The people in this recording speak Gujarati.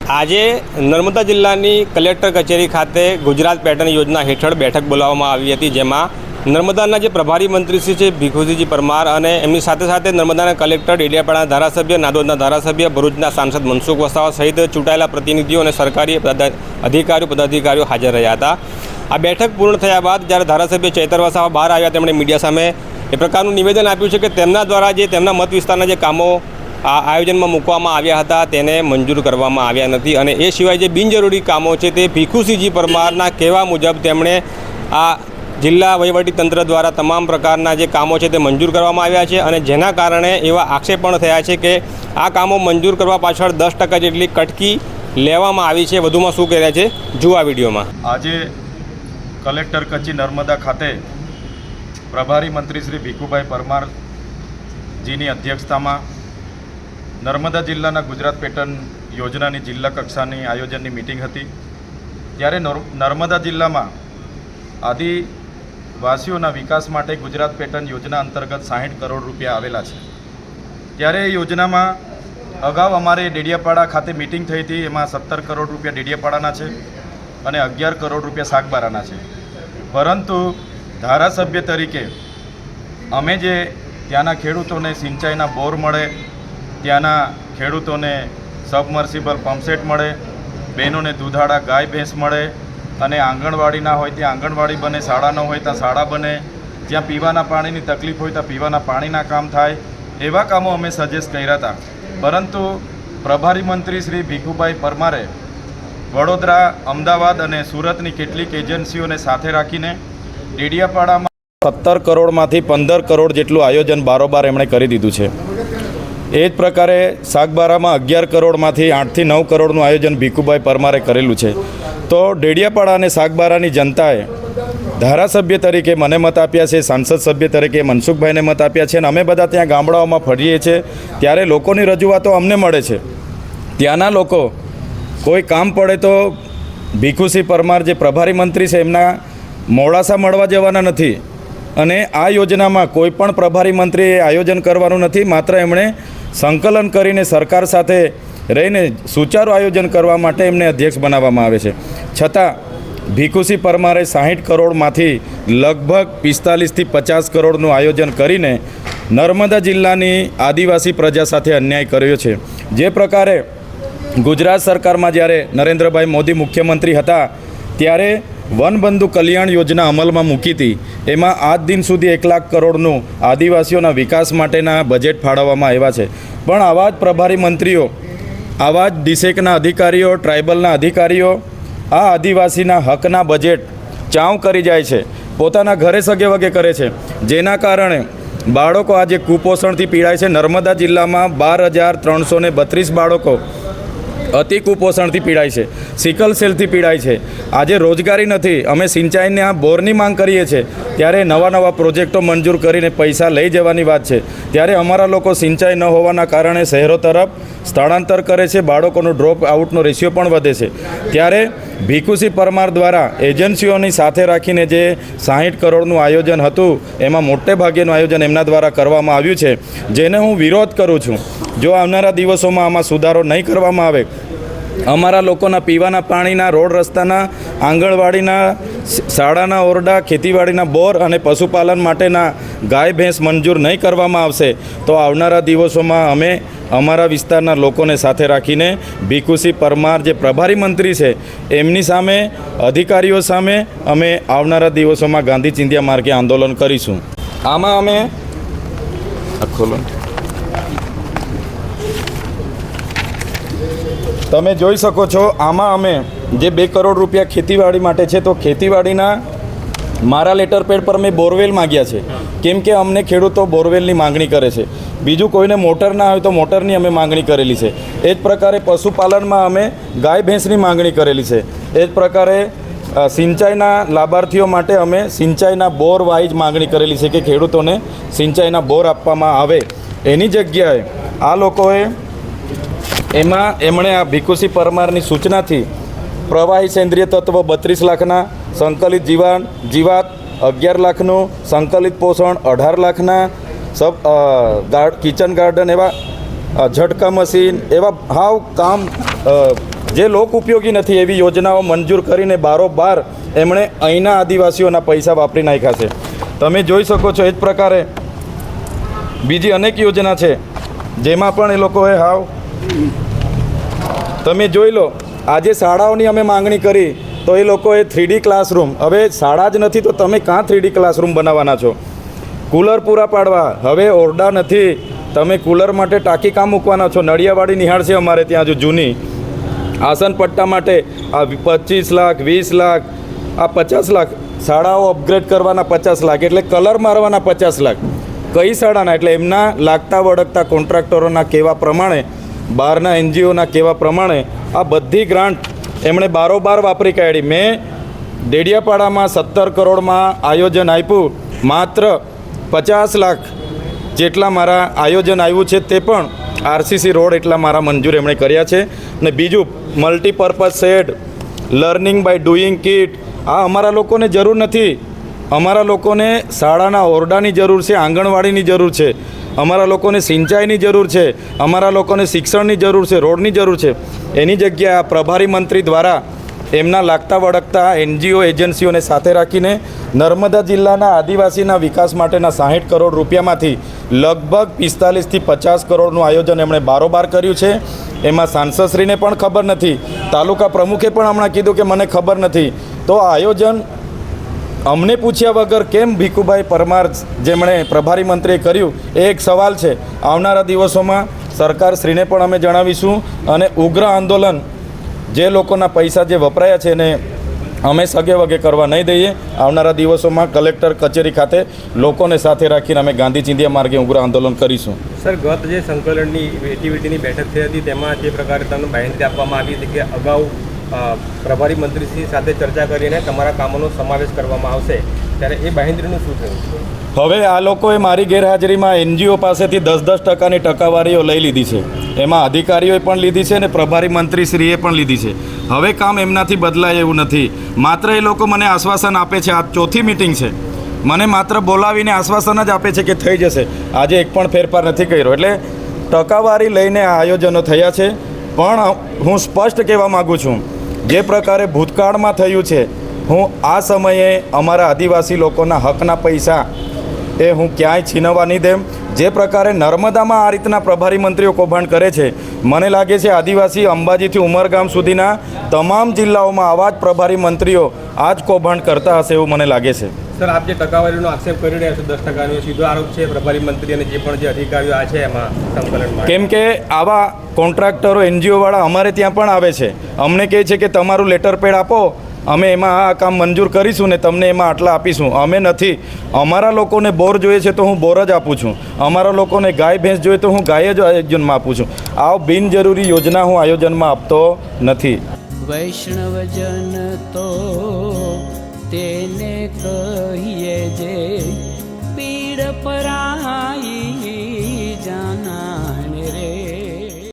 આજે નર્મદા જિલ્લાની કલેક્ટર કચેરી ખાતે ગુજરાત પેટર્ન યોજના હેઠળ બેઠક બોલાવવામાં આવી હતી, જેમાં નર્મદાના જે પ્રભારી મંત્રી શ્રી છે ભીખુસિંહજી પરમાર અને એમની સાથે સાથે નર્મદાના કલેક્ટર, ડેડિયાપાડાના ધારાસભ્ય, નાદોદના ધારાસભ્ય, ભરૂચના સાંસદ મનસુખ વસાવા સહિત ચૂંટાયેલા પ્રતિનિધિઓ અને સરકારી પદાધિકારીઓ હાજર રહ્યા હતા। આ બેઠક પૂર્ણ થયા બાદ જ્યારે ધારાસભ્ય ચૈતર વસાવા બહાર આવ્યા, તેમણે મીડિયા સામે એ પ્રકારનું નિવેદન આપ્યું છે કે તેમના દ્વારા જે તેમના મત વિસ્તારના જે કામો આ આયોજનમાં મૂકવામાં આવ્યા હતા તેને મંજૂર કરવામાં આવ્યા નથી, અને એ સિવાય જે બિનજરૂરી કામો છે તે ભીખુસિંહજી પરમારના કહેવા મુજબ તેમણે આ જિલ્લા વહીવટીતંત્ર દ્વારા તમામ પ્રકારના જે કામો છે તે મંજૂર કરવામાં આવ્યા છે, અને જેના કારણે એવા આક્ષેપ પણ થયા છે કે આ કામો મંજૂર કરવા પાછળ 10% જેટલી કટકી લેવામાં આવી છે। વધુમાં શું કહે છે જુઓ આ વિડીયોમાં। આજે કલેક્ટર કચેરી નર્મદા ખાતે પ્રભારી મંત્રી શ્રી ભીખુભાઈ પરમારજીની અધ્યક્ષતામાં નર્મદા જિલ્લાના ગુજરાત પેટર્ન યોજનાની જિલ્લા કક્ષાની આયોજનની મિટિંગ હતી। ત્યારે નર્મદા જિલ્લામાં આદિવાસીઓના વિકાસ માટે ગુજરાત પેટર્ન યોજના અંતર્ગત 60 કરોડ રૂપિયા આવેલા છે। ત્યારે એ યોજનામાં અગાઉ અમારે ડેડિયાપાડા ખાતે મિટિંગ થઈ હતી, એમાં 17 કરોડ રૂપિયા ડેડિયાપાડાના છે અને 11 કરોડ રૂપિયા સાગબારાના છે। પરંતુ ધારાસભ્ય તરીકે અમે જે ત્યાંના ખેડૂતોને સિંચાઈના બોર મળે, ત્યાંના ખેડૂતોને સબમર્સિબલ પંપસેટ મળે, બહેનોને દૂધાળા ગાય ભેંસ મળે, અને આંગણવાડી હોય ત્યાં આંગણવાડી બને, શાળા ન હોય ત્યાં શાળા બને, જ્યાં પીવાના પાણીની તકલીફ હોય ત્યાં પીવાના પાણીના કામ થાય, એવા કામો અમે સજેસ્ટ કર્યા હતા। પરંતુ પ્રભારી મંત્રી શ્રી ભીખુભાઈ પરમારે વડોદરા, અમદાવાદ અને સુરતની કેટલીક એજન્સીઓને સાથે રાખીને ડેડિયાપાડામાં 17 કરોડમાંથી 15 કરોડ જેટલું આયોજન બારોબાર એમણે કરી દીધું છે। એ જ પ્રકારે સાગબારામાં 11 કરોડમાંથી 8 થી 9 કરોડનું આયોજન ભીખુભાઈ પરમારે કરેલું છે। તો ડેડિયાપાડા અને સાગબારાની જનતાએ ધારાસભ્ય તરીકે મને મત આપ્યા છે, સાંસદ સભ્ય તરીકે મનસુખભાઈને મત આપ્યા છે, અને અમે બધા ત્યાં ગામડાઓમાં ફરીએ છીએ ત્યારે લોકોની રજૂઆતો અમને મળે છે। ત્યાંના લોકો કોઈ કામ પડે તો ભીખુસિંહ પરમાર જે પ્રભારી મંત્રી છે એમના મોડાસા મળવા જવાના નથી, અને આ યોજનામાં કોઈ પણ પ્રભારી મંત્રીએ આયોજન કરવાનું નથી, માત્ર એમણે સંકલન કરીને સરકાર સાથે રહીને સુચારું આયોજન કરવા માટે એમને અધ્યક્ષ બનાવવામાં આવે છે। છતાં ભીખુસિંહ પરમારે 60 કરોડમાંથી લગભગ 45 થી 50 કરોડનું આયોજન કરીને નર્મદા જિલ્લાની આદિવાસી પ્રજા સાથે અન્યાય કર્યો છે। જે પ્રકારે ગુજરાત સરકારમાં જ્યારે નરેન્દ્રભાઈ મોદી મુખ્યમંત્રી હતા ત્યારે વનબંધુ કલ્યાણ યોજના અમલમાં મૂકી હતી, એમાં આજ દિન સુધી 1 લાખ કરોડનું આદિવાસીઓના વિકાસ માટેના બજેટ ફાળવવામાં આવ્યા છે, પણ આવા જ પ્રભારી મંત્રીઓ, આવા જ ડિસેકના અધિકારીઓ, ટ્રાઇબલના અધિકારીઓ આ આદિવાસીના હકના બજેટ ચાઉં કરી જાય છે, પોતાના ઘરે સગે વગે કરે છે, જેના કારણે બાળકો આજે કુપોષણથી પીડાય છે। નર્મદા જિલ્લામાં 12,332 બાળકો અતિ કુપોષણથી પીડાય છે, સિકલ સેલથી પીડાય છે। આજે રોજગારી નથી, અમે સિંચાઈના બોરની માંગ કરીએ છીએ ત્યારે નવા પ્રોજેક્ટો મંજૂર કરીને પૈસા લઈ જવાની વાત છે, ત્યારે અમારા લોકો સિંચાઈ ન હોવાના કારણે શહેરો તરફ સ્થળાંતર કરે છે, બાળકોનું ડ્રોપ આઉટનો રેશિયો પણ વધે છે। ત્યારે ભીખુસિંહ પરમાર દ્વારા એજન્સીઓની સાથે રાખીને જે 60 કરોડનું આયોજન હતું એમાં મોટે ભાગેનું આયોજન એમના દ્વારા કરવામાં આવ્યું છે, જેને હું વિરોધ કરું છું। જો આવનારા દિવસોમાં આમાં સુધારો નહીં કરવામાં આવે, અમારા લોકોના પીવાના પાણીના, રોડ રસ્તાના, આંગણવાડીના, શાળાના ઓરડા, ખેતીવાડીના બોર અને પશુપાલન માટેના ગાય ભેંસ મંજૂર નહીં કરવામાં આવશે તો આવનારા દિવસોમાં અમે અમારા વિસ્તારના લોકોને સાથે રાખીને ભીખુસિંહ પરમાર જે પ્રભારી મંત્રી છે એમની સામે, અધિકારીઓ સામે અમે આવનારા દિવસોમાં ગાંધી ચિંધ્યા માર્ગે આંદોલન કરીશું। આમાં અમે તમે જોઈ શકો છો, આમાં અમે જે 2 કરોડ રૂપિયા ખેતીવાડી માટે છે, તો ખેતીવાડીના મારા લેટર પેડ પર મેં બોરવેલ માગ્યા છે, કેમ કે અમને ખેડૂતો બોરવેલની માંગણી કરે છે। બીજું કોઈને મોટર ના હોય તો મોટરની અમે માંગણી કરેલી છે। એ જ પ્રકારે પશુપાલનમાં અમે ગાય ભેંસની માંગણી કરેલી છે। એ જ પ્રકારે સિંચાઈના લાભાર્થીઓ માટે અમે સિંચાઈના બોર વાઇઝ માંગણી કરેલી છે કે ખેડૂતોને સિંચાઈના બોર આપવામાં આવે। એની જગ્યાએ આ લોકોએ એમણે આ ભીખુસિંહ પરમારની સૂચનાથી પ્રવાહી સેન્દ્રિય તત્વ 32 લાખના, સંકલિત જીવાત 11 લાખનું, સંકલિત પોષણ 18 લાખના, કિચન ગાર્ડન એવા ઝટકા મશીન એવા હાવ કામ જે લોક ઉપયોગી નથી એવી યોજનાઓ મંજૂર કરીને બારોબાર એમણે અહીંના આદિવાસીઓના પૈસા વાપરી નાખ્યા છે. તમે જોઈ શકો છો એ જ પ્રકારે બીજી અનેક યોજના છે જેમાં પણ એ લોકોએ હાવ તમે જોઈ લો. આજે શાળાઓની અમે માંગણી કરી તો એ લોકોએ 3D ક્લાસરૂમ, હવે શાળા જ નથી તો તમે કાં 3D ક્લાસરૂમ બનાવવાના છો? કૂલર પૂરા પાડવા, હવે ઓરડા નથી, તમે કૂલર માટે ટાંકી કામ મૂકવાના છો? નળિયાવાળી નિહાળ છે અમારે ત્યાં જો જૂની, આસન પટ્ટા માટે આ 25 લાખ 20 લાખ, આ 50 લાખ, શાળાઓ અપગ્રેડ કરવાના 50 લાખ, એટલે કલર મારવાના 50 લાખ. કઈ શાળાના? એટલે એમના લાગતા વળગતા કોન્ટ્રાક્ટરોના કહેવા પ્રમાણે, બહારના NGOના કહેવા પ્રમાણે આ બધી ગ્રાન્ટ એમણે બારોબાર વાપરી કાઢી. મેં ડેડિયાપાડામાં 17 કરોડમાં આયોજન આપ્યું, માત્ર 50 લાખ જેટલા મારા આયોજન આવ્યું છે તે પણ RCC રોડ એટલા મારા મંજૂર એમણે કર્યા છે. ને બીજું multipurpose shed, learning by doing kit, આ અમારા લોકોને જરૂર નથી. અમારા લોકોને શાળાના ઓરડાની જરૂર છે, આંગણવાડીની જરૂર છે, અમારા લોકોને સિંચાઈની જરૂર છે, અમારા લોકોને શિક્ષણની જરૂર છે, રોડની જરૂર છે. એની જગ્યાએ આ પ્રભારી મંત્રી દ્વારા એમના લાગતા વળગતા NGO એજન્સીઓને સાથે રાખીને નર્મદા જિલ્લાના આદિવાસીના વિકાસ માટેના 60 કરોડ રૂપિયામાંથી લગભગ 45 થી 50 કરોડનું આયોજન એમણે બારોબાર કર્યું છે. એમાં સાંસદશ્રીને પણ ખબર નથી, તાલુકા પ્રમુખે પણ હમણાં કીધું કે મને ખબર નથી. તો આ આયોજન અમને પૂછ્યા વગર કેમ ભીખુભાઈ પરમાર જેમણે પ્રભારી મંત્રીએ કર્યું એ એક સવાલ છે. આવનારા દિવસોમાં સરકારશ્રીને પણ અમે જણાવીશું અને ઉગ્ર આંદોલન જે લોકોના પૈસા જે વપરાયા છે એને અમે સગે વગે કરવા નહીં દઈએ. આવનારા દિવસોમાં કલેક્ટર કચેરી ખાતે લોકોને સાથે રાખીને અમે ગાંધી ચિંધ્યા માર્ગે ઉગ્ર આંદોલન કરીશું. સર, ગત જે સંકલનની એક્ટિવિટીની બેઠક થઈ હતી તેમાં જે પ્રકારે તમને બાંહેધરી આપવામાં આવી હતી કે અગાઉ પ્રભારી મંત્રીશ્રી સાથે ચર્ચા કરીને તમારા કામોનો સમાવેશ કરવામાં આવશે, ત્યારે એ બાંહેધરીનું શું થયું? હવે આ લોકોએ મારી ગેરહાજરીમાં NGO પાસેથી 10-10% ટકાવારીઓ લઈ લીધી છે. એમાં અધિકારીઓએ પણ લીધી છે અને પ્રભારી મંત્રીશ્રીએ પણ લીધી છે. હવે કામ એમનાથી બદલાય એવું નથી. માત્ર એ લોકો મને આશ્વાસન આપે છે. આ ચોથી મિટિંગ છે, મને માત્ર બોલાવીને આશ્વાસન જ આપે છે કે થઈ જશે. આજે એક પણ ફેરફાર નથી કર્યો. એટલે ટકાવારી લઈને આ આયોજનો થયા છે. પણ હું સ્પષ્ટ કહેવા માગું છું, જે પ્રકારે ભૂતકાળમાં થયું છે, હું આ સમયે અમારા આદિવાસી લોકોના હકના પૈસા એ હું ક્યાંય છીનવવા નહીં દેમ. જે પ્રકારે નર્મદામાં આ રીતના પ્રભારી મંત્રીઓ કૌભાંડ કરે છે, મને લાગે છે આદિવાસી અંબાજીથી ઉમરગામ સુધીના તમામ જિલ્લાઓમાં આવા જ પ્રભારી મંત્રીઓ આ જ કૌભાંડ કરતા હશે એવું મને લાગે છે. સર, આપ જે ટકાવારીનો આક્ષેપ કરી રહ્યા છો 10%નો, સીધો આરોપ છે પ્રભારી મંત્રી અને જે પણ જે અધિકારીઓ આ છે એમાં સંકલનમાં? કેમ કે આવા કોન્ટ્રાક્ટરો NGOવાળા અમારે ત્યાં પણ આવે છે, અમને કહે છે કે તમારું લેટર પેડ આપો, અમે એમાં આ કામ મંજૂર કરીશું ને તમને એમાં આટલા આપીશું. અમે નથી. અમારા લોકોને બોર જોઈએ છે તો હું બોર જ આપું છું. અમારા લોકોને ગાય ભેંસ જોઈએ તો હું ગાય જ આયોજનમાં આપું છું. આ બિનજરૂરી યોજના હું આયોજનમાં આપતો નથી. વૈષ્ણવજન તો તેને કહીએ જે